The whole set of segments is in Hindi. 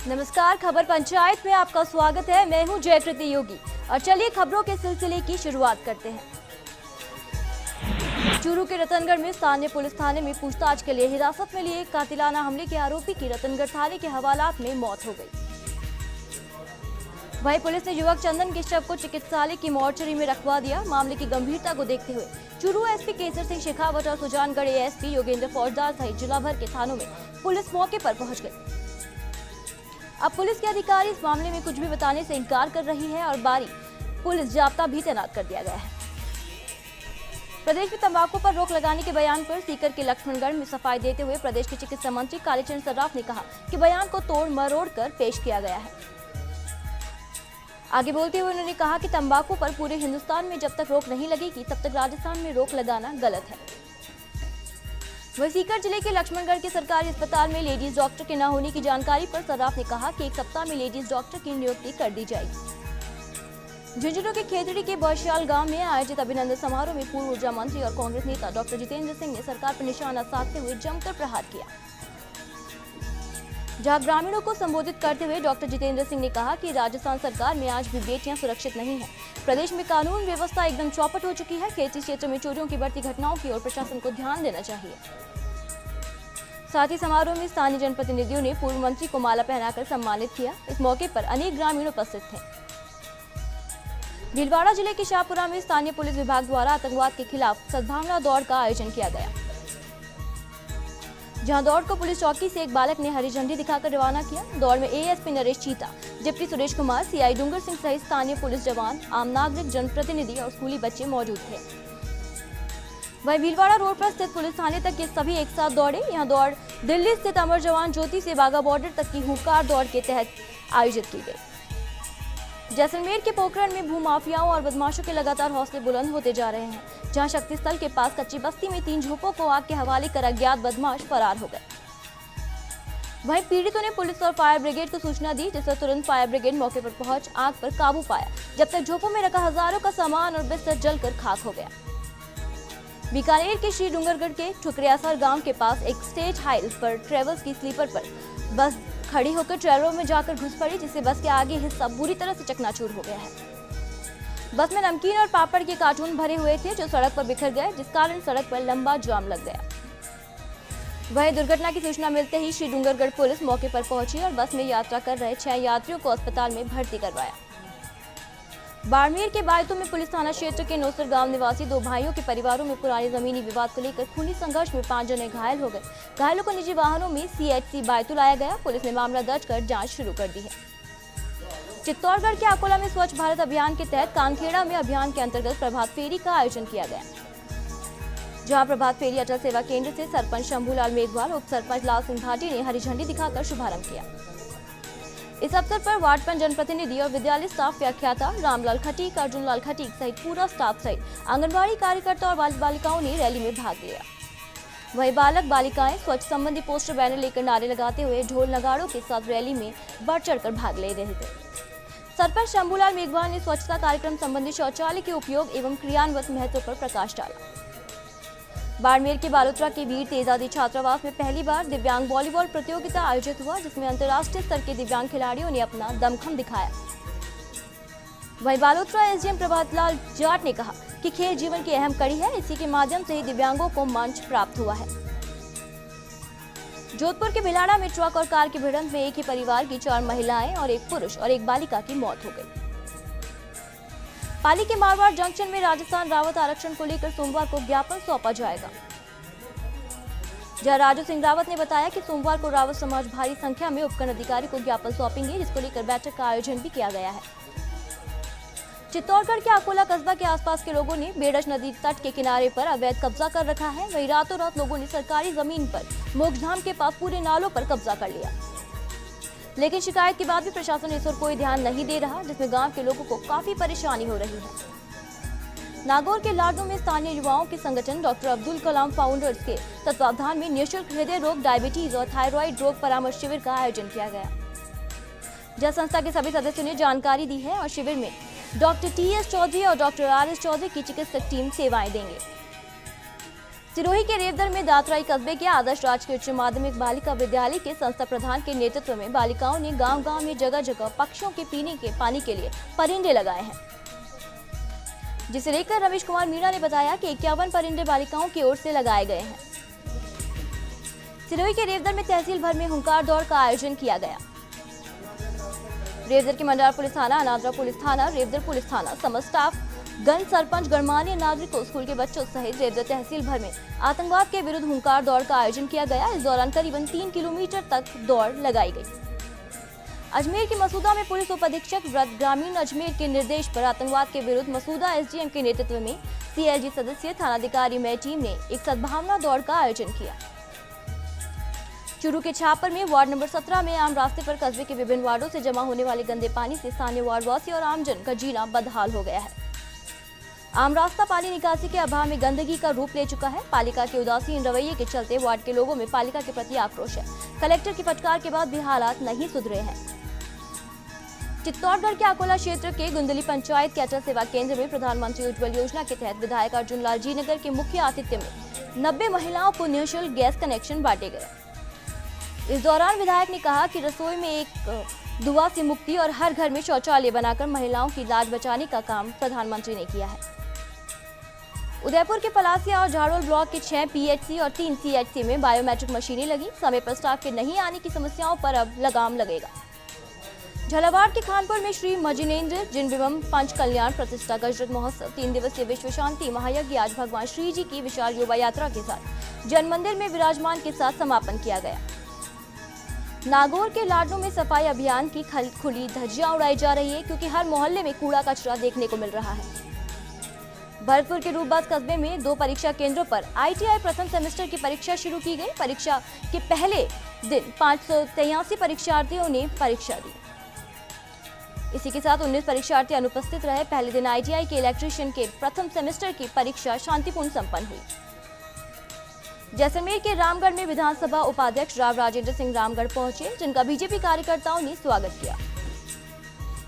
नमस्कार, खबर पंचायत में आपका स्वागत है। मैं हूं जयकृति योगी और चलिए खबरों के सिलसिले की शुरुआत करते हैं। चूरू के रतनगढ़ में स्थानीय पुलिस थाने में पूछताछ के लिए हिरासत में लिए कातिलाना हमले के आरोपी की रतनगढ़ थाने के हवालात में मौत हो गई। वहीं पुलिस ने युवक चंदन के शव को चिकित्सालय की मोर्चरी में रखवा दिया। मामले की गंभीरता को देखते हुए चूरू एसपी केसर सिंह शेखावत और सुजानगढ़ एएसपी योगेंद्र फौजदार सहित जिला भर के थानों में पुलिस मौके पर पहुंच गई। अब पुलिस के अधिकारी इस मामले में कुछ भी बताने से इनकार कर रही है और बारी पुलिस जाब्ता भी तैनात कर दिया गया है। प्रदेश में तंबाकू पर रोक लगाने के बयान पर सीकर के लक्ष्मणगढ़ में सफाई देते हुए प्रदेश के चिकित्सा मंत्री कालीचरण सर्राफ ने कहा कि बयान को तोड़ मरोड़ कर पेश किया गया है। आगे बोलते हुए उन्होंने कहा कि तंबाकू पर पूरे हिंदुस्तान में जब तक रोक नहीं लगेगी तब तक राजस्थान में रोक लगाना गलत है। वहीं सीकर जिले के लक्ष्मणगढ़ के सरकारी अस्पताल में लेडीज डॉक्टर के न होने की जानकारी पर सर्राफ ने कहा कि एक सप्ताह में लेडीज डॉक्टर की नियुक्ति कर दी जाएगी। झुंझुनू के खेतड़ी के बौशाल गांव में आयोजित अभिनंदन समारोह में पूर्व ऊर्जा मंत्री और कांग्रेस नेता डॉक्टर जितेंद्र सिंह ने सरकार पर निशाना साधते हुए जमकर प्रहार किया। जहां ग्रामीणों को संबोधित करते हुए डॉक्टर जितेंद्र सिंह ने कहा कि राजस्थान सरकार में आज भी बेटियां सुरक्षित नहीं है। प्रदेश में कानून व्यवस्था एकदम चौपट हो चुकी है। खेती क्षेत्र में चोरियों की बढ़ती घटनाओं की ओर प्रशासन को ध्यान देना चाहिए। साथ ही समारोह में स्थानीय जनप्रतिनिधियों ने पूर्व मंत्री को माला पहनाकर सम्मानित किया। इस मौके पर अनेक ग्रामीण उपस्थित थे। भीलवाड़ा जिले के शाहपुरा में स्थानीय पुलिस विभाग द्वारा आतंकवाद के खिलाफ सद्भावना दौड़ का आयोजन किया गया, जहां दौड़ को पुलिस चौकी से एक बालक ने हरी झंडी दिखाकर रवाना किया। दौड़ में एएसपी नरेश चीता, डिप्टी सुरेश कुमार, सीआई डूंगर सिंह सहित स्थानीय पुलिस जवान, आम नागरिक, जनप्रतिनिधि और स्कूली बच्चे मौजूद थे। वहीं भीलवाड़ा रोड पर स्थित पुलिस थाने तक ये सभी एक साथ दौड़े। यहां दौड़ दिल्ली स्थित अमर जवान ज्योति से बाघा बॉर्डर तक की हुंकार दौड़ के तहत आयोजित की गई। जैसलमेर के पोखरण में भूमाफियाओं और बदमाशों के लगातार हौसले बुलंद होते जा रहे हैं, जहां शक्ति स्थल के पास कच्ची बस्ती में 3 झोंपों को आग के हवाले कर अज्ञात बदमाश फरार हो गए। वहीं पीड़ितों ने पुलिस और फायर ब्रिगेड को सूचना दी, जिससे तुरंत फायर ब्रिगेड मौके पर पहुंच आग पर काबू पाया, जब तक झोंपों में रखा हजारों का सामान और बिस्तर जलकर खाक हो गया। बीकानेर के श्री डूंगरगढ़ के ठुकरियासर गांव के पास एक स्टेज हाइल पर ट्रेवल्स की स्लीपर पर बस खड़ी होकर ट्रेवलों में जाकर घुस पड़ी, जिससे बस के आगे हिस्सा बुरी तरह से चकनाचूर हो गया है। बस में नमकीन और पापड़ के कार्टून भरे हुए थे, जो सड़क पर बिखर गए, जिस कारण सड़क पर लंबा जाम लग गया। वहीं दुर्घटना की सूचना मिलते ही श्री डूंगरगढ़ पुलिस मौके पर पहुंची और बस में यात्रा कर रहे 6 यात्रियों को अस्पताल में भर्ती करवाया। बाड़मेर के बायतू में पुलिस थाना क्षेत्र के नौसर गांव निवासी 2 भाइयों के परिवारों में पुराने जमीनी विवाद को लेकर खूनी संघर्ष में 5 जने घायल हो गए। घायलों को निजी वाहनों में सीएचसी बायतू लाया गया। पुलिस ने मामला दर्ज कर जांच शुरू कर दी है। चित्तौड़गढ़ के अकोला में स्वच्छ भारत अभियान के तहत कानखेड़ा में अभियान के अंतर्गत प्रभात फेरी का आयोजन किया गया, जहाँ प्रभात फेरी अटल सेवा केंद्र से सरपंच शंभूलाल मेघवाल, उप सरपंच लाल सिंह भाटी ने हरी झंडी दिखाकर शुभारंभ किया। इस अवसर पर वार्ड पंच, जनप्रतिनिधि और विद्यालय स्टाफ, व्याख्याता रामलाल खटीक, अर्जुन लाल खटीक सहित पूरा स्टाफ सहित आंगनबाड़ी कार्यकर्ता और बाल बालिकाओं ने रैली में भाग लिया। वहीं बालक बालिकाएं स्वच्छ संबंधी पोस्टर बैनर लेकर नारे लगाते हुए ढोल नगाड़ों के साथ रैली में बढ़ चढ़कर भाग ले रहे थे। सरपंच शंभूलाल मेघवाल ने स्वच्छता कार्यक्रम संबंधी शौचालय के उपयोग एवं क्रियान्वित महत्व पर प्रकाश डाला। बाड़मेर के बालोतरा के वीर तेजादी छात्रावास में पहली बार दिव्यांग वॉलीबॉल प्रतियोगिता आयोजित हुआ, जिसमें अंतर्राष्ट्रीय स्तर के दिव्यांग खिलाड़ियों ने अपना दमखम दिखाया। वहीं बालोतरा एसडीएम प्रभात लाल जाट ने कहा कि खेल जीवन की अहम कड़ी है, इसी के माध्यम से ही दिव्यांगों को मंच प्राप्त हुआ है। जोधपुर के भिलाड़ा में ट्रक और कार की भिड़ंत में एक ही परिवार की 4 महिलाएं और 1 पुरुष और 1 बालिका की मौत हो गई। पाली के मारवाड़ जंक्शन में राजस्थान रावत आरक्षण को लेकर सोमवार को ज्ञापन सौंपा जाएगा। जहां राजू सिंह रावत ने बताया कि सोमवार को रावत समाज भारी संख्या में उपखंड अधिकारी को ज्ञापन सौंपेंगे, जिसको लेकर बैठक का आयोजन भी किया गया है। चित्तौड़गढ़ के अकोला कस्बा के आसपास के लोगों ने बेड़ज नदी तट के किनारे पर अवैध कब्जा कर रखा है। वहीं रातों रात लोगों ने सरकारी जमीन पर मोक्षधाम के पास पूरे नालों पर कब्जा कर लिया, लेकिन शिकायत के बाद भी प्रशासन इस ओर कोई ध्यान नहीं दे रहा, जिसमें गांव के लोगों को काफी परेशानी हो रही है। नागौर के लाडू में स्थानीय युवाओं के संगठन डॉक्टर अब्दुल कलाम फाउंडर्स के तत्वावधान में निःशुल्क हृदय रोग, डायबिटीज और थायराइड रोग परामर्श शिविर का आयोजन किया गया। जल संस्था के सभी सदस्यों ने जानकारी दी है और शिविर में डॉक्टर टीएस चौधरी और डॉक्टर आरएस चौधरी की चिकित्सक टीम सेवाएं देंगे। सिरोही के रेवदर में दातराई कस्बे के आदर्श राजकीय उच्च माध्यमिक बालिका विद्यालय के संस्था प्रधान के नेतृत्व में बालिकाओं ने गांव-गांव में जगह जगह पक्षियों के पीने के पानी के लिए परिंदे लगाए हैं, जिसे लेकर रमेश कुमार मीणा ने बताया कि 51 परिंदे बालिकाओं की ओर से लगाए गए हैं। सिरोही के रेवदर में तहसील भर में हुंकार दौड़ का आयोजन किया गया। रेवदर के मंडार पुलिस थाना, अनादरा पुलिस थाना, रेवदर पुलिस थाना, समस्त स्टाफ, गण सरपंच, गणमान्य नागरिकों, स्कूल के बच्चों सहित रेवदर तहसील भर में आतंकवाद के विरुद्ध हुंकार दौड़ का आयोजन किया गया। इस दौरान करीबन 3 किलोमीटर तक दौड़ लगाई गई। अजमेर के मसूदा में पुलिस उप अधीक्षक व्रत ग्रामीण अजमेर के निर्देश पर आतंकवाद के विरुद्ध मसूदा एसडीएम के नेतृत्व में सीएलजी सदस्य थानाधिकारी में टीम ने एक सद्भावना दौड़ का आयोजन किया। चूरू के छापर में वार्ड नंबर 17 में आम रास्ते पर कस्बे के विभिन्न वार्डों से जमा होने वाले गंदे पानी से स्थानीय वार्डवासी और आमजन का जीना बदहाल हो गया है। आम रास्ता पानी निकासी के अभाव में गंदगी का रूप ले चुका है। पालिका के उदासीन रवैये के चलते वार्ड के लोगों में पालिका के प्रति आक्रोश है। कलेक्टर की फटकार के बाद भी हालात नहीं सुधरे हैं। चित्तौड़गढ़ के अकोला क्षेत्र के गुंदली पंचायत के अटल सेवा केंद्र में प्रधानमंत्री उज्ज्वल योजना के तहत विधायक अर्जुन लाल जी नगर के मुख्य आतिथ्य में 90 महिलाओं को निःशुल्क गैस कनेक्शन बांटे गए। इस दौरान विधायक ने कहा कि रसोई में एक धुआं से मुक्ति और हर घर में शौचालय बनाकर महिलाओं की लाज बचाने का काम प्रधानमंत्री ने किया है। उदयपुर के पलासिया और झाड़ोल ब्लॉक के 6 पीएचसी और 3 सीएचसी में बायोमेट्रिक मशीनें लगी। समय पर स्टाफ के नहीं आने की समस्याओं पर अब लगाम लगेगा। झालावाड़ के खानपुर में श्री मजिनेन्द्र जिनविमम पंच कल्याण प्रतिष्ठा गजरत महोत्सव 3 दिवसीय विश्व शांति महायज्ञ आज भगवान श्री जी की विशाल शोभा यात्रा के साथ जन मंदिर में विराजमान के साथ समापन किया गया। नागौर के लाडनों में सफाई अभियान की खुली धज्जियां उड़ाई जा रही है, क्योंकि हर मोहल्ले में कूड़ा कचरा देखने को मिल रहा है। भरतपुर के रूपबाज कस्बे में 2 परीक्षा केंद्रों पर आईटीआई प्रथम सेमेस्टर की परीक्षा शुरू की गई। परीक्षा के पहले दिन 583 परीक्षार्थियों ने परीक्षा दी। इसी के साथ 19 परीक्षार्थी अनुपस्थित रहे। पहले दिन आईटीआई के इलेक्ट्रीशियन के प्रथम सेमेस्टर की परीक्षा शांतिपूर्ण संपन्न हुई। जैसलमेर के रामगढ़ में विधानसभा उपाध्यक्ष राव राजेंद्र सिंह रामगढ़ पहुंचे, जिनका बीजेपी कार्यकर्ताओं ने स्वागत किया।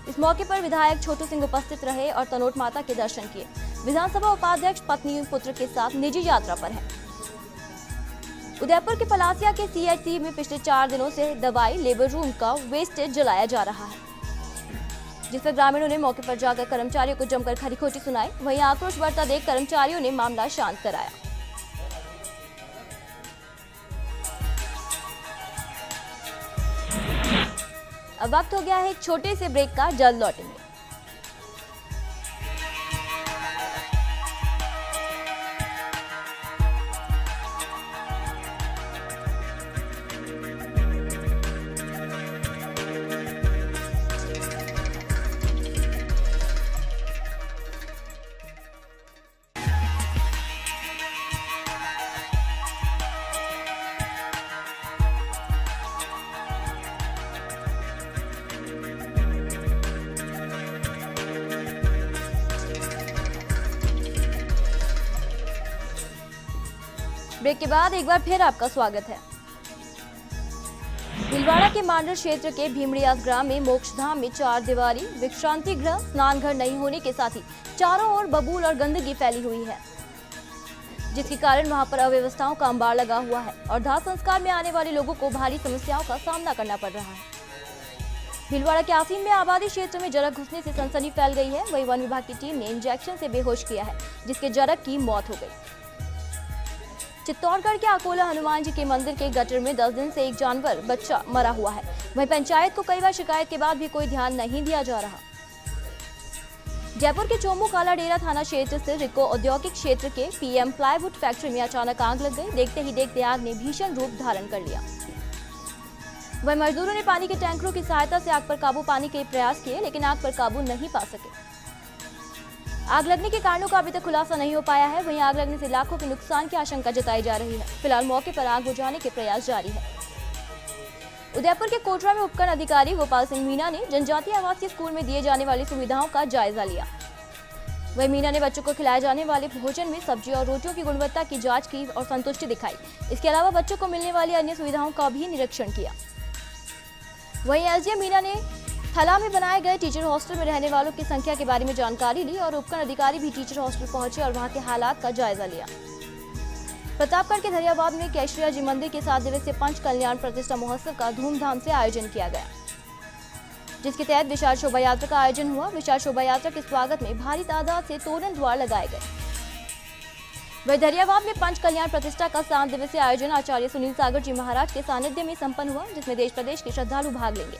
इस मौके पर विधायक छोटू सिंह उपस्थित रहे और तनोट माता के दर्शन किए। विधानसभा उपाध्यक्ष पत्नी पुत्र के साथ निजी यात्रा पर है। उदयपुर के पलासिया के सीएचसी में पिछले 4 दिनों से दवाई लेबर रूम का वेस्टेज जलाया जा रहा है, जिस पर ग्रामीणों ने मौके पर जाकर कर्मचारियों को जमकर खरी खोटी सुनाई। वहीं आक्रोश बढ़ता देख कर्मचारियों ने मामला शांत कराया। अब वक्त हो गया है एक छोटे से ब्रेक का, जल्द लौटेंगे। ब्रेक के बाद एक बार फिर आपका स्वागत है। भीलवाड़ा के मांडर क्षेत्र के भीमड़ियास ग्राम में मोक्षधाम में 4 दीवारी विश्रांति गृह स्नान घर नहीं होने के साथ ही चारों ओर बबूल और गंदगी फैली हुई है, जिसके कारण वहां पर अव्यवस्थाओं का अंबार लगा हुआ है और दाह संस्कार में आने वाले लोगों को भारी समस्याओं का सामना करना पड़ रहा है। भीलवाड़ा के आसीन में आबादी क्षेत्र में जरक घुसने से सनसनी फैल गई है। वहीं वन विभाग की टीम ने इंजेक्शन से बेहोश किया है, जिसके जरक की मौत हो गई। चित्तौड़गढ़ के अकोला हनुमान जी के मंदिर के गटर में 10 दिन से एक जानवर बच्चा मरा हुआ है। वहीं पंचायत को कई बार शिकायत के बाद भी कोई ध्यान नहीं दिया जा रहा। जयपुर के चोमू काला डेरा थाना क्षेत्र से रिको औद्योगिक क्षेत्र के पीएम प्लाईवुड फैक्ट्री में अचानक आग लग गई। देखते ही देखते आग ने भीषण रूप धारण कर लिया। वहीं मजदूरों ने पानी के टैंकरों की सहायता से आग पर काबू पाने के प्रयास किए, लेकिन आग पर काबू नहीं पा सके। आग लगने के कारणों का अभी तक खुलासा नहीं हो पाया है। वहीं आग लगने से लाखों के नुकसान की आशंका जताई जा रही है। फिलहाल मौके पर आग बुझाने के प्रयास जारी है। उदयपुर के कोटरा में उपखंड अधिकारी गोपाल सिंह मीणा ने जनजातीय आवासीय स्कूल में दिए जाने वाली सुविधाओं का जायजा लिया। वहीं मीणा ने बच्चों को खिलाए जाने वाले भोजन में सब्जी और रोटियों की गुणवत्ता की जांच की और संतुष्टि दिखाई। इसके अलावा बच्चों को मिलने वाली अन्य सुविधाओं का भी निरीक्षण किया। वहीं एसडीएम मीणा ने थला में बनाए गए टीचर हॉस्टल में रहने वालों की संख्या के बारे में जानकारी ली और उपखंड अधिकारी भी टीचर हॉस्टल पहुंचे और वहां के हालात का जायजा लिया। प्रतापगढ़ के धरियावाद में कैशरिया जी मंदिर के 7 दिवसीय पंच कल्याण प्रतिष्ठा महोत्सव का धूमधाम से आयोजन किया गया, जिसके तहत विशाल शोभा यात्रा का आयोजन हुआ। विशाल शोभा यात्रा के स्वागत में भारी तादाद से तोरण द्वार लगाए गए। वही धरियावाद में पंच कल्याण प्रतिष्ठा का 7 दिवसीय आयोजन आचार्य सुनील सागर जी महाराज के सानिध्य में संपन्न हुआ, जिसमें देश प्रदेश के श्रद्धालु भाग लेंगे।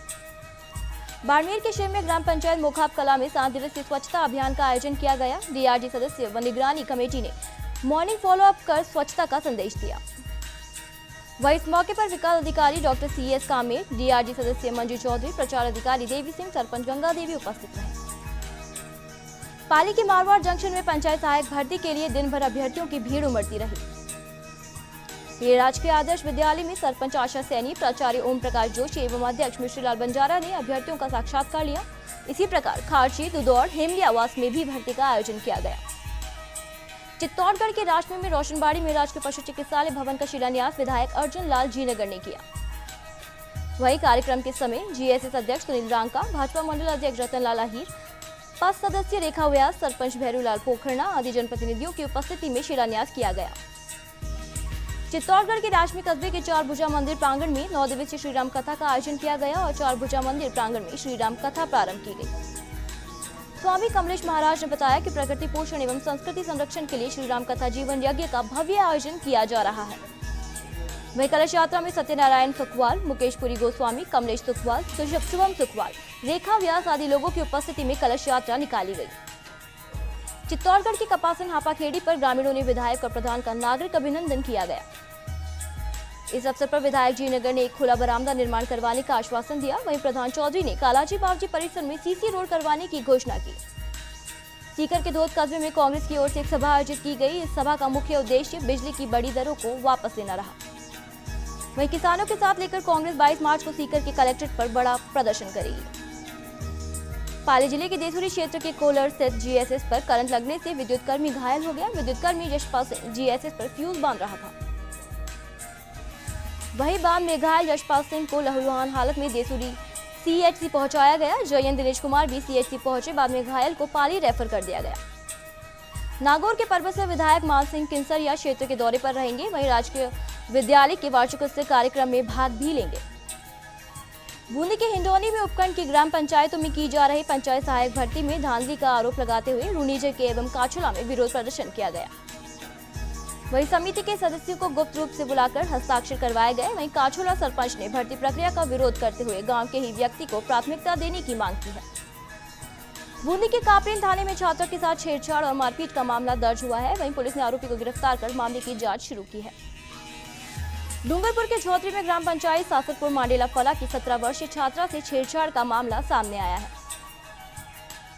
बाड़मेर के शहर में ग्राम पंचायत मोखाब कला में 7 दिवसीय स्वच्छता अभियान का आयोजन किया गया। डीआरजी सदस्य व निगरानी कमेटी ने मॉर्निंग फॉलोअप कर स्वच्छता का संदेश दिया। वहीं इस मौके पर विकास अधिकारी डॉक्टर CS कामेर, डीआरजी सदस्य मंजू चौधरी, प्रचार अधिकारी देवी सिंह, सरपंच गंगा देवी उपस्थित रहे। पाली के मारवाड़ जंक्शन में पंचायत सहायक भर्ती के लिए दिन भर अभ्यर्थियों की भीड़ उमड़ती रही। ये राजकीय आदर्श विद्यालय में सरपंच आशा सैनी, प्राचार्य ओम प्रकाश जोशी एवं अध्यक्ष मिश्रीलाल बंजारा ने अभ्यर्थियों का साक्षात्कार लिया। इसी प्रकार खारची, दुदौड़, हेमली आवास में भी भर्ती का आयोजन किया गया। चित्तौड़गढ़ के राजमे में रोशनबाड़ी में राजकीय पशु चिकित्सालय भवन का शिलान्यास विधायक अर्जुन लाल जीनगर ने किया। वहीं कार्यक्रम के समय GSS अध्यक्ष सुनील रांका, भाजपा मंडल अध्यक्ष रतन लाल आहिर, 5 सदस्य रेखा व्यास, सरपंच भैरूलाल पोखरना आदि जनप्रतिनिधियों की उपस्थिति में शिलान्यास किया गया। चित्तौड़गढ़ के राजमी कस्बे के 4 भुजा मंदिर प्रांगण में 9 दिवसीय श्रीराम कथा का आयोजन किया गया और 4 भुजा मंदिर प्रांगण में श्रीराम कथा प्रारंभ की गई। स्वामी कमलेश महाराज ने बताया कि प्रकृति पोषण एवं संस्कृति संरक्षण के लिए श्रीराम कथा जीवन यज्ञ का भव्य आयोजन किया जा रहा है। वहीं कलश यात्रा में सत्यनारायण सुखवाल, मुकेश पुरी गोस्वामी, कमलेश सुखवाल, शुभम सुखवाल, रेखा व्यास आदि लोगों की उपस्थिति में कलश यात्रा निकाली गई। चित्तौड़गढ़ की कपासन हापाखेड़ी पर ग्रामीणों ने विधायक और प्रधान का नागरिक अभिनंदन किया गया। इस अवसर पर विधायक जीनगर ने एक खुला बरामदा निर्माण करवाने का आश्वासन दिया। वहीं प्रधान चौधरी ने कालाजी बावजी परिसर में CC रोड करवाने की घोषणा की। सीकर के धोद कस्बे में कांग्रेस की ओर से एक सभा आयोजित की गई। इस सभा का मुख्य उद्देश्य बिजली की बड़ी दरों को वापस लेना रहा। वहीं किसानों के साथ लेकर कांग्रेस 22 मार्च को सीकर के कलेक्ट्रेट पर बड़ा प्रदर्शन करेगी। पाली जिले के देसुरी क्षेत्र के कोलर स्थित GSS पर करंट लगने से विद्युत कर्मी घायल हो गया। विद्युत कर्मी यशपाल सिंह GSS पर फ्यूज बांध रहा था। वहीं बाद में घायल यशपाल सिंह को लहूलुहान हालत में देसुरी CHC पहुंचाया गया। जयंत दिनेश कुमार भी CHC पहुंचे। बाद में घायल को पाली रेफर कर दिया गया। नागौर के पर्वत से विधायक मान सिंह किंसरिया क्षेत्र के दौरे पर रहेंगे। वहीं राजकीय विद्यालय के वार्षिकोत्सव कार्यक्रम में भाग भी लेंगे। बूंदी के हिंडौनी में उपखंड की ग्राम पंचायतों में की जा रही पंचायत सहायक भर्ती में धांधली का आरोप लगाते हुए रूनीजे के एवं काछुला में विरोध प्रदर्शन किया गया। वहीं समिति के सदस्यों को गुप्त रूप से बुलाकर हस्ताक्षर करवाए गए। वहीं काछुला सरपंच ने भर्ती प्रक्रिया का विरोध करते हुए गांव के ही व्यक्ति को प्राथमिकता देने की मांग की है। बूंदी के कापरेन थाने में छात्रों के साथ छेड़छाड़ और मारपीट का मामला दर्ज हुआ है। वहीं पुलिस ने आरोपी को गिरफ्तार कर मामले की जांच शुरू की है। डूंगरपुर के झोतरी में ग्राम पंचायत सासरपुर मांडेला फला की 17 वर्षीय छात्रा से छेड़छाड़ का मामला सामने आया है।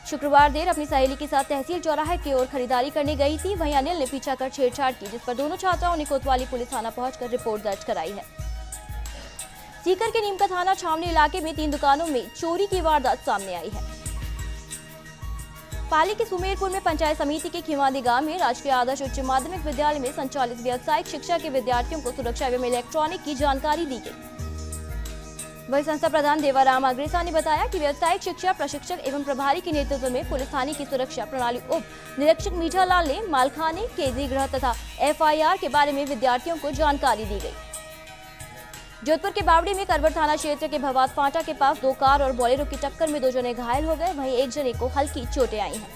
शुक्रवार देर अपनी सहेली के साथ तहसील चौराहे की ओर खरीदारी करने गई थी। वहीं अनिल ने पीछा कर छेड़छाड़ की, जिस पर दोनों छात्राओं ने कोतवाली पुलिस थाना पहुंचकर रिपोर्ट दर्ज कराई है। सीकर के नीमका थाना छावनी इलाके में 3 दुकानों में चोरी की वारदात सामने आई है। पाली के सुमेरपुर में पंचायत समिति के खिवादी गांव में राजकीय आदर्श उच्च माध्यमिक विद्यालय में संचालित व्यावसायिक शिक्षा के विद्यार्थियों को सुरक्षा एवं इलेक्ट्रॉनिक की जानकारी दी गई। वही संस्था प्रधान देवाराम अग्रेसा ने बताया कि व्यावसायिक शिक्षा प्रशिक्षक एवं प्रभारी के नेतृत्व में पुलिस थाने की सुरक्षा प्रणाली उप निरीक्षक मीठालाल ने मालखाने, केंद्रीय गृह तथा FIR के बारे में विद्यार्थियों को जानकारी दी गई। जोधपुर के बावड़ी में करवर थाना क्षेत्र के भवात फाटा के पास 2 कार और बोलेरो की टक्कर में 2 जने घायल हो गए। वहीं 1 जने को हल्की चोटें आई हैं।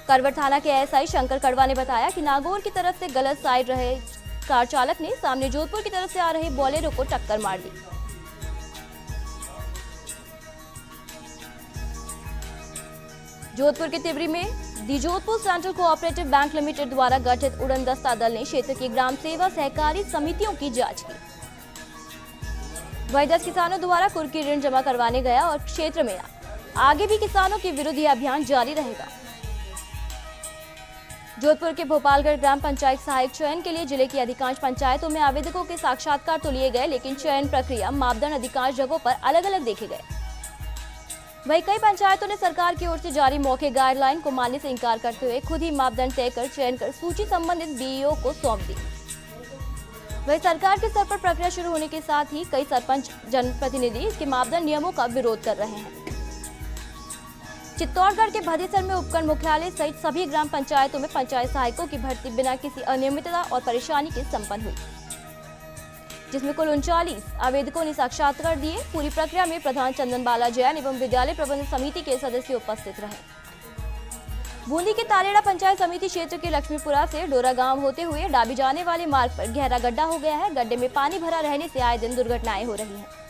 करवर थाना के SI शंकर कड़वा ने बताया कि नागौर की तरफ से गलत साइड रहे कार चालक ने सामने जोधपुर की तरफ से आ रहे बोलेरो को टक्कर मार दी। जोधपुर के तिवरी में the Jodhpur central cooperative bank limited द्वारा गठित उड़न दस्ता दल ने क्षेत्र की ग्राम सेवा सहकारी समितियों की जांच की। वहीं 10 किसानों द्वारा कुर्की ऋण जमा करवाने गया और क्षेत्र में आगे भी किसानों के विरुद्ध यह अभियान जारी रहेगा। जोधपुर के भोपालगढ़ ग्राम पंचायत सहायक चयन के लिए जिले की अधिकांश पंचायतों में आवेदकों के साक्षात्कार तो लिए गए, लेकिन चयन प्रक्रिया मापदंड अधिकांश जगहों पर अलग अलग देखे गए। वहीं कई पंचायतों ने सरकार की ओर से जारी मौखिक गाइडलाइन को मानने से इंकार करते हुए खुद ही मापदंड तय कर चयन कर सूची संबंधित BEO को सौंप दी। वहीं सरकार के स्तर पर प्रक्रिया शुरू होने के साथ ही कई सरपंच जनप्रतिनिधि इसके मापदंड नियमों का विरोध कर रहे हैं। चित्तौड़गढ़ के भदेसर में उपखंड मुख्यालय सहित सभी ग्राम पंचायतों में पंचायत सहायकों की भर्ती बिना किसी अनियमितता और परेशानी के संपन्न हुई, जिसमें कुल 39 आवेदकों ने साक्षात्कार दिए। पूरी प्रक्रिया में प्रधान चंदन बाला जैन एवं विद्यालय प्रबंधन समिति के सदस्य उपस्थित रहे। बूंदी के तालेड़ा पंचायत समिति क्षेत्र के लक्ष्मीपुरा से डोरा गांव होते हुए डाबी जाने वाले मार्ग पर गहरा गड्ढा हो गया है। गड्ढे में पानी भरा रहने से आए दिन दुर्घटनाएं हो रही हैं।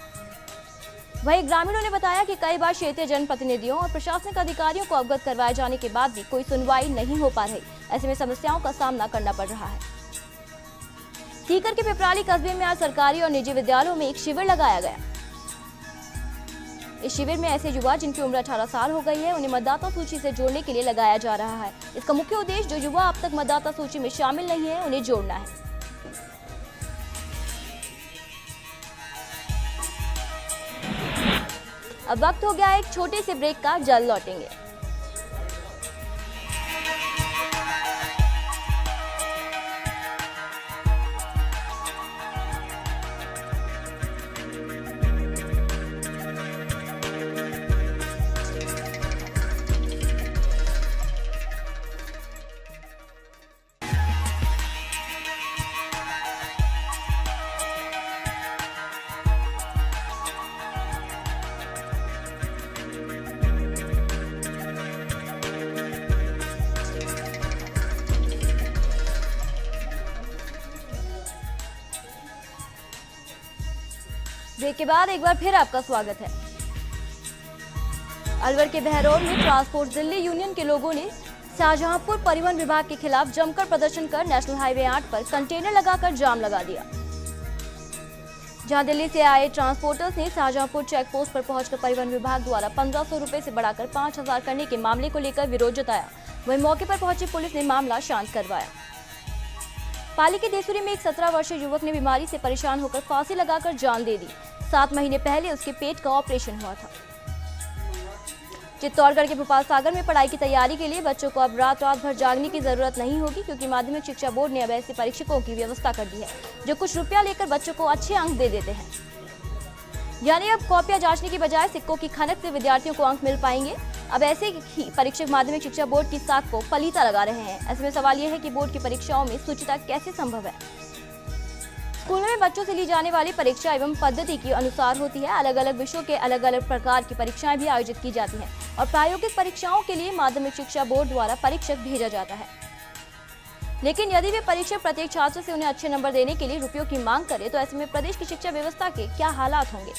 वहीं ग्रामीणों ने बताया कि कई बार क्षेत्रीय जनप्रतिनिधियों और प्रशासनिक अधिकारियों को अवगत करवाए जाने के बाद भी कोई सुनवाई नहीं हो पा रही। ऐसे में समस्याओं का सामना करना पड़ रहा है। सीकर के पिपराली कस्बे में आज सरकारी और निजी विद्यालयों में एक शिविर लगाया गया। इस शिविर में ऐसे युवा जिनकी उम्र 18 साल हो गई है, उन्हें मतदाता सूची से जोड़ने के लिए लगाया जा रहा है। इसका मुख्य उद्देश्य जो युवा अब तक मतदाता सूची में शामिल नहीं है, उन्हें जोड़ना है। अब वक्त हो गया है एक छोटे से ब्रेक का, जल्द लौटेंगे। ब्रेक के बाद एक बार फिर आपका स्वागत है। अलवर के बहरौल में ट्रांसपोर्ट दिल्ली यूनियन के लोगों ने शाहजहांपुर परिवहन विभाग के खिलाफ जमकर प्रदर्शन कर नेशनल हाईवे 8 पर कंटेनर लगाकर जाम लगा दिया। जहां दिल्ली से आए ट्रांसपोर्टर्स ने शाहजहांपुर चेक पोस्ट पर पहुंचकर परिवहन विभाग द्वारा 1500 रुपए से बढ़ाकर 5000 करने के मामले को लेकर विरोध जताया। वहीं मौके पर पहुंची पुलिस ने मामला शांत करवाया। पाली के देसुरी में एक 17 वर्षीय युवक ने बीमारी से परेशान होकर फांसी लगाकर जान दे दी। 7 महीने पहले उसके पेट का ऑपरेशन हुआ था। चित्तौड़गढ़ के भोपाल सागर में पढ़ाई की तैयारी के लिए बच्चों को अब रात भर जागने की जरूरत नहीं होगी, क्योंकि माध्यमिक शिक्षा बोर्ड ने अब ऐसे परीक्षकों की व्यवस्था कर दी है जो कुछ रुपया लेकर बच्चों को अच्छे अंक दे देते हैं। यानी अब कॉपियां जांचने की बजाय सिक्कों की खनक से विद्यार्थियों को अंक मिल पाएंगे। अब ऐसे ही परीक्षक माध्यमिक शिक्षा बोर्ड की साख को पलीता लगा रहे हैं। ऐसे में सवाल यह है कि बोर्ड की परीक्षाओं में शुचिता कैसे संभव है। स्कूलों में बच्चों से ली जाने वाली परीक्षा एवं पद्धति के अनुसार होती है। अलग अलग विषयों के अलग अलग प्रकार की परीक्षाएं भी आयोजित की जाती हैं और प्रायोगिक परीक्षाओं के लिए माध्यमिक शिक्षा बोर्ड द्वारा परीक्षक भेजा जाता है। लेकिन यदि वे परीक्षक प्रत्येक छात्र से उन्हें अच्छे नंबर देने के लिए रुपयों की मांग करे, तो ऐसे में प्रदेश की शिक्षा व्यवस्था के क्या हालात होंगे।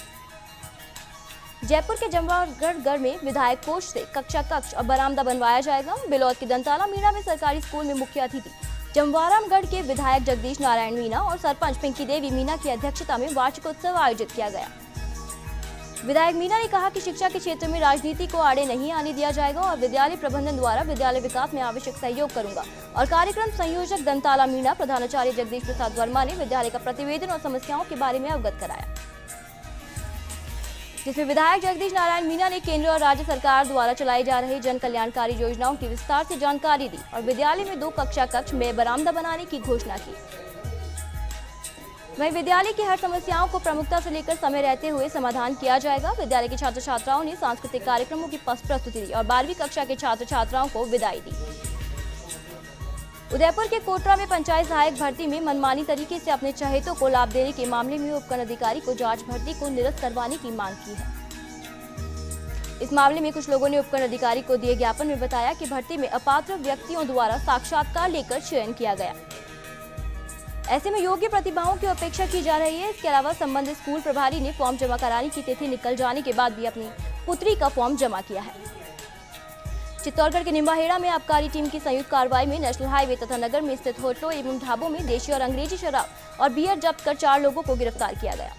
जयपुर के जमवारामगढ़ में विधायक कोष से कक्षा कक्ष और बरामदा बनवाया जाएगा। बिलौद के दंताला मीणा में सरकारी स्कूल में मुख्य अतिथि जमवारामगढ़ के विधायक जगदीश नारायण मीणा और सरपंच पिंकी देवी मीणा की अध्यक्षता में वार्षिकोत्सव आयोजित किया गया। विधायक मीणा ने कहा कि शिक्षा के क्षेत्र में राजनीति को आड़े नहीं आने दिया जाएगा और विद्यालय प्रबंधन द्वारा विद्यालय विकास में आवश्यक सहयोग करूंगा। और कार्यक्रम संयोजक दंताला मीणा प्रधानाचार्य जगदीश प्रसाद वर्मा ने विद्यालय का प्रतिवेदन और समस्याओं के बारे में अवगत कराया, जिसमें विधायक जगदीश नारायण मीणा ने केंद्र और राज्य सरकार द्वारा चलाई जा रही जन कल्याणकारी योजनाओं की विस्तार से जानकारी दी और विद्यालय में 2 कक्षा कक्ष में बरामदा बनाने की घोषणा की। वहीं विद्यालय की हर समस्याओं को प्रमुखता से लेकर समय रहते हुए समाधान किया जाएगा। विद्यालय के छात्र छात्राओं ने सांस्कृतिक कार्यक्रमों की प्रस्तुति दी और 12वीं कक्षा के छात्र छात्राओं को विदाई दी। उदयपुर के कोटरा में पंचायत सहायक भर्ती में मनमानी तरीके से अपने चहेतों को लाभ देने के मामले में उपखंड अधिकारी को जांच भर्ती को निरस्त करवाने की मांग की है। इस मामले में कुछ लोगों ने उपखंड अधिकारी को दिए ज्ञापन में बताया कि भर्ती में अपात्र व्यक्तियों द्वारा साक्षात्कार लेकर चयन किया गया। ऐसे में योग्य प्रतिभाओं की अपेक्षा की जा रही है। इसके अलावा संबंधित स्कूल प्रभारी ने फॉर्म जमा कराने की तिथि निकल जाने के बाद भी अपनी पुत्री का फॉर्म जमा किया है। चित्तौड़गढ़ के निम्बाहेड़ा में आबकारी टीम की संयुक्त कार्रवाई में नेशनल हाईवे तथा नगर में स्थित होटलों एवं ढाबों में देशी और अंग्रेजी शराब और बियर जब्त कर 4 लोगों को गिरफ्तार किया गया।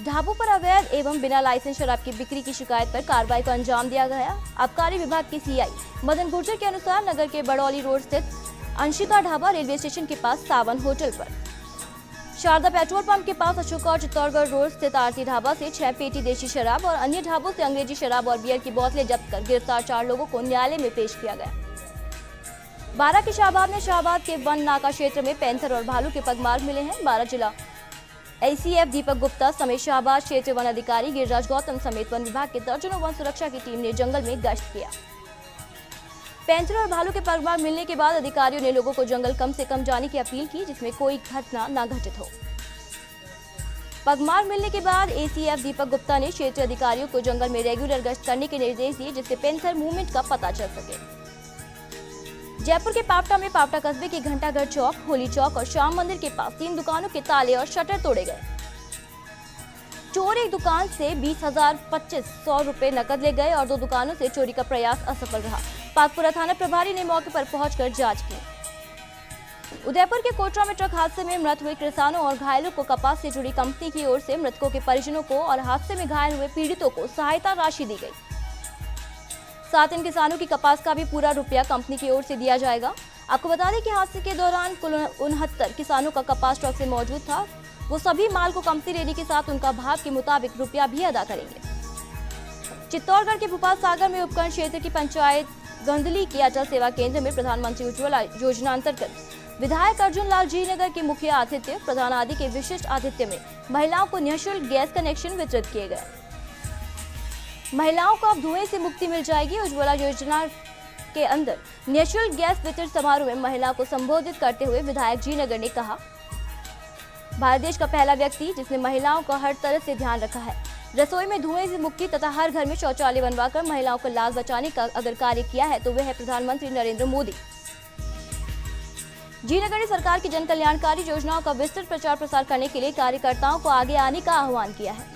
ढाबों पर अवैध एवं बिना लाइसेंस शराब की बिक्री की शिकायत पर कार्रवाई को अंजाम दिया गया। आबकारी विभाग के सीआई मदन गुर्जर के अनुसार नगर के बड़ौली रोड स्थित अंशिका ढाबा, रेलवे स्टेशन के पास सावन होटल पर, शारदा पेट्रोल पंप के पास अशोका और चित्तौड़गढ़ रोड स्थित आरती ढाबा से 6 पेटी देशी शराब और अन्य ढाबों से अंग्रेजी शराब और बियर की बोतलें जब्त कर गिरफ्तार 4 लोगों को न्यायालय में पेश किया गया। 12 के शाहबाद में शाहबाद के वन नाका क्षेत्र में पैंथर और भालू के पगमार्ग मिले हैं। 12 जिला एसीएफ दीपक गुप्ता समेत शाहबाद क्षेत्र वन अधिकारी गिरिराज गौतम समेत वन विभाग के दर्जनों वन सुरक्षा की टीम ने जंगल में गश्त किया। पैंथर और भालू के पगमार मिलने के बाद अधिकारियों ने लोगों को जंगल कम से कम जाने की अपील की, जिसमें कोई घटना न घटित हो। पगमार मिलने के बाद एसीएफ दीपक गुप्ता ने क्षेत्रीय अधिकारियों को जंगल में रेगुलर गश्त करने के निर्देश दिए, जिससे पैंथर मूवमेंट का पता चल सके। जयपुर के पावटा में पावटा कस्बे के घंटाघर चौक, होली चौक और श्याम मंदिर के पास 3 दुकानों के ताले और शटर तोड़े गए। चोर एक दुकान से 20,025 रुपए नकद ले गए और 2 दुकानों से चोरी का प्रयास असफल रहा। पाकपुरा थाना प्रभारी ने मौके पर पहुंचकर जांच की। उदयपुर के कोटरा में ट्रक हादसे में मृत हुए किसानों और घायलों को कपास से जुड़ी कंपनी की ओर से मृतकों के परिजनों को और हादसे में घायल हुए पीड़ितों को सहायता राशि दी गई। साथ इन किसानों की कपास का भी पूरा रुपया कंपनी की ओर से दिया जाएगा। आपको बता दें कि हादसे के दौरान कुल 69 किसानों का कपास ट्रक से मौजूद था। वो सभी माल को कंपनी लेने के साथ उनका भाव के मुताबिक रुपया भी अदा करेंगे। चित्तौड़गढ़ के भोपाल सागर में उपखंड क्षेत्र की पंचायत गंदली के अटल सेवा केंद्र में प्रधानमंत्री उज्ज्वला योजना अंतर्गत विधायक अर्जुन लाल जी नगर के मुखिया आतिथ्य प्रधान आदि के विशिष्ट आतिथ्य में महिलाओं को निःशुल्क गैस कनेक्शन वितरित किए गए। महिलाओं को अब धुएं से मुक्ति मिल जाएगी। उज्ज्वला योजना के अंदर निःशुल्क गैस वितरण समारोह में महिलाओं को संबोधित करते हुए विधायक जी नगर ने कहा, भारत देश का पहला व्यक्ति जिसने महिलाओं का हर तरह से ध्यान रखा है। रसोई में धुएं से मुक्ति तथा हर घर में शौचालय बनवाकर महिलाओं को लाज बचाने का अगर कार्य किया है तो वह है प्रधानमंत्री नरेंद्र मोदी। जी नगर ने सरकार की जन कल्याणकारी योजनाओं का विस्तृत प्रचार प्रसार करने के लिए कार्यकर्ताओं को आगे आने का आह्वान किया है।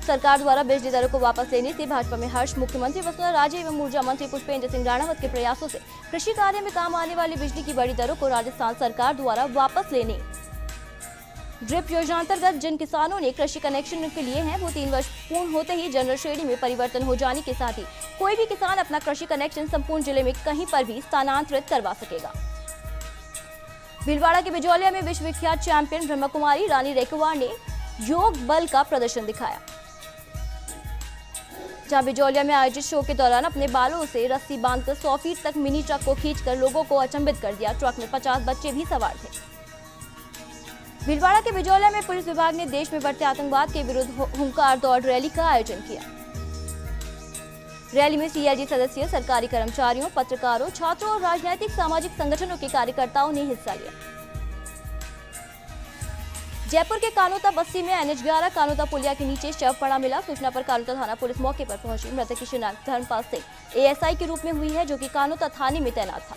सरकार द्वारा बिजली दरों को वापस लेने से भाजपा में हर्ष। मुख्यमंत्री वसुंधरा राजे एवं ऊर्जा मंत्री पुष्पेंद्र सिंह राणावत के प्रयासों से कृषि कार्य में काम आने वाली बिजली की बड़ी दरों को राजस्थान सरकार द्वारा वापस लेने। ड्रिप योजना अंतर्गत जिन किसानों ने कृषि कनेक्शन के लिए हैं वो 3 वर्ष पूर्ण होते ही जनरल श्रेणी में परिवर्तन हो जाने के साथ ही कोई भी किसान अपना कृषि कनेक्शन संपूर्ण जिले में कहीं पर भी स्थानांतरित करवा सकेगा। भीलवाड़ा के बिजौलिया में विश्व विख्यात चैंपियन ब्रह्मा कुमारी रानी रेकुवार ने योग बल का प्रदर्शन दिखाया। जहां बिजौलिया में आयोजित शो के दौरान अपने बालों से रस्सी बांधकर 100 फीट तक मिनी ट्रक को खींचकर लोगों को अचंभित कर दिया। ट्रक में 50 बच्चे भी सवार थे। भीलवाड़ा के बिजौलिया में पुलिस विभाग ने देश में बढ़ते आतंकवाद के विरुद्ध हुंकार दौड़ रैली का आयोजन किया। रैली में सीआईडी सदस्य, सरकारी कर्मचारियों, पत्रकारों, छात्रों और राजनीतिक सामाजिक संगठनों के कार्यकर्ताओं ने हिस्सा लिया। जयपुर के कानोता बस्ती में NH11 कानोता पुलिया के नीचे शव पड़ा मिला। सूचना पर कानोता थाना पुलिस मौके पर पहुंची। मृतक की शिनाख्त धर्मपाल सिंह ASI के रूप में हुई है, जो कि कानोता थाने में तैनात था।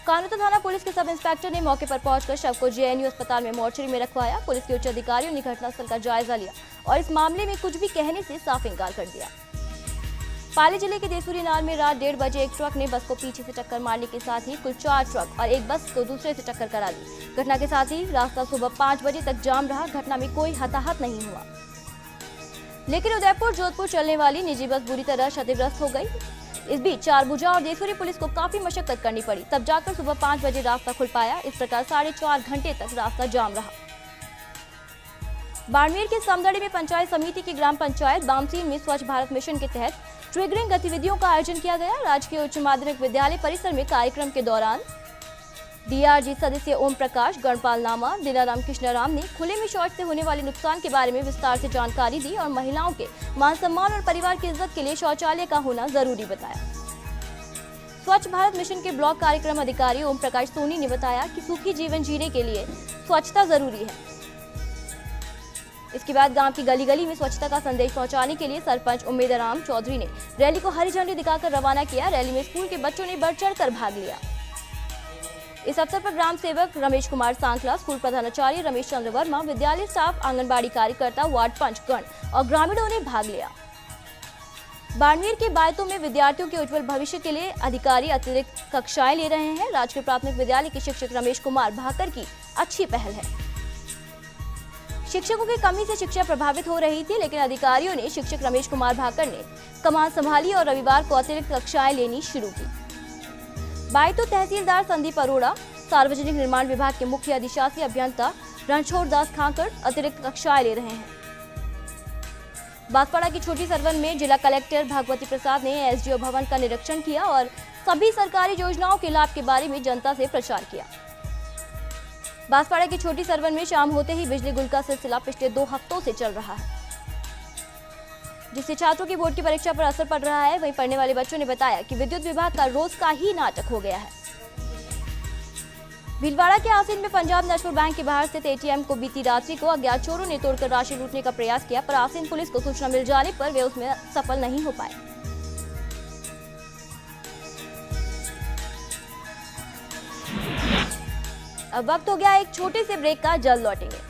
कानोता थाना पुलिस के सब इंस्पेक्टर ने मौके पर पहुंचकर शव को JNU अस्पताल में मोर्चरी में रखवाया। पुलिस के उच्च अधिकारियों ने घटनास्थल का जायजा लिया और इस मामले में कुछ भी कहने से साफ इंकार कर दिया। पाली जिले के देसूरी नाल में रात 1:30 बजे एक ट्रक ने बस को पीछे से टक्कर मारने के साथ ही कुल 4 ट्रक और एक बस को दूसरे से टक्कर करा दी। घटना के साथ ही रास्ता सुबह 5 बजे तक जाम रहा। घटना में कोई हताहत नहीं हुआ, लेकिन उदयपुर जोधपुर चलने वाली निजी बस बुरी तरह क्षतिग्रस्त हो गई। इस बीच चारभुजा और देसूरी पुलिस को काफी मशक्कत करनी पड़ी, तब जाकर सुबह 5 बजे रास्ता खुल पाया। इस प्रकार 4.5 घंटे तक रास्ता जाम रहा। बाड़मेर के समदड़ी में पंचायत समिति की ग्राम पंचायत बामसीन में स्वच्छ भारत मिशन के तहत ट्रिगरिंग गतिविधियों का आयोजन किया गया। राजकीय उच्च माध्यमिक विद्यालय परिसर में कार्यक्रम के दौरान DRG सदस्य ओम प्रकाश, गणपाल नामा, दीनाराम कृष्णाराम ने खुले में शौच से होने वाले नुकसान के बारे में विस्तार से जानकारी दी और महिलाओं के मान सम्मान और परिवार की इज्जत के लिए शौचालय का होना जरूरी बताया। स्वच्छ भारत मिशन के ब्लॉक कार्यक्रम अधिकारी ओम प्रकाश सोनी ने बताया कि सुखी जीवन जीने के लिए स्वच्छता जरूरी है। इसके बाद गांव की गली गली में स्वच्छता का संदेश पहुंचाने के लिए सरपंच उम्मेदराम चौधरी ने रैली को हरी झंडी दिखाकर रवाना किया। रैली में स्कूल के बच्चों ने बढ़ चढ़कर भाग लिया। इस अवसर पर ग्राम सेवक रमेश कुमार सांकला, स्कूल प्रधानाचार्य रमेश चंद्र वर्मा, विद्यालय स्टाफ, आंगनबाड़ी कार्यकर्ता, वार्ड पंच गण और ग्रामीणों ने भाग लिया। बाड़मेर के बायतों में विद्यार्थियों के उज्जवल भविष्य के लिए अधिकारी अतिरिक्त कक्षाएं ले रहे हैं। राजकीय प्राथमिक विद्यालय के शिक्षक रमेश कुमार भाकर की अच्छी पहल है। शिक्षकों की कमी से शिक्षा प्रभावित हो रही थी, लेकिन अधिकारियों ने शिक्षक रमेश कुमार भाकर ने कमान संभाली और रविवार को अतिरिक्त कक्षाएं लेनी शुरू की। बायतू तहसीलदार संदीप अरोड़ा, सार्वजनिक निर्माण विभाग के मुख्य अधिशासी अभियंता रणछोड़ दास खाकर अतिरिक्त कक्षाएं ले रहे हैं। बांसवाड़ा की छोटी सरवन में जिला कलेक्टर भगवती प्रसाद ने SDO भवन का निरीक्षण किया और सभी सरकारी योजनाओं के लाभ के बारे में जनता से प्रचार किया। बांसवाड़ा की छोटी सरवन में शाम होते ही बिजली गुल का सिलसिला पिछले 2 हफ्तों से चल रहा है, जिससे छात्रों की बोर्ड की परीक्षा पर असर पड़ रहा है। वहीं पढ़ने वाले बच्चों ने बताया कि विद्युत विभाग का रोज का ही नाटक हो गया है। भीलवाड़ा के आसीन में पंजाब नेशनल बैंक के बाहर स्थित एटीएम को बीती रात्रि को अज्ञात चोरों ने तोड़कर राशि लूटने का प्रयास किया, पर आसीन पुलिस को सूचना मिल जाने पर वे उसमें सफल नहीं हो पाए। अब वक्त हो गया एक छोटे से ब्रेक का, जल्द लौटेंगे।